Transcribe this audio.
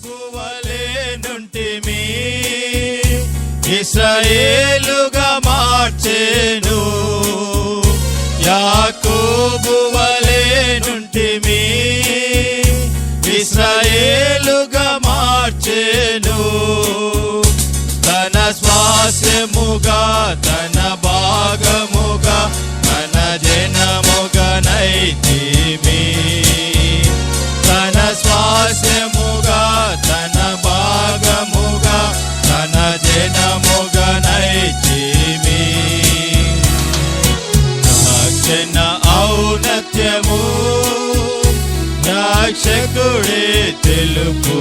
వలె నుంటిమి, ఇశ్రాయేలుగా మార్చెను. యాకోబు వలె నుంటిమి, ఇశ్రాయేలుగా మార్చెను. తన స్వాస్యముగా తన భాగముగా తన జనముగా నైతిమి. తన స్వాస్యముగా తన భాగముగా తన జనముగా నైతిమి. రక్షణ ఔన్నత్యము రక్షకుడే తెలుపు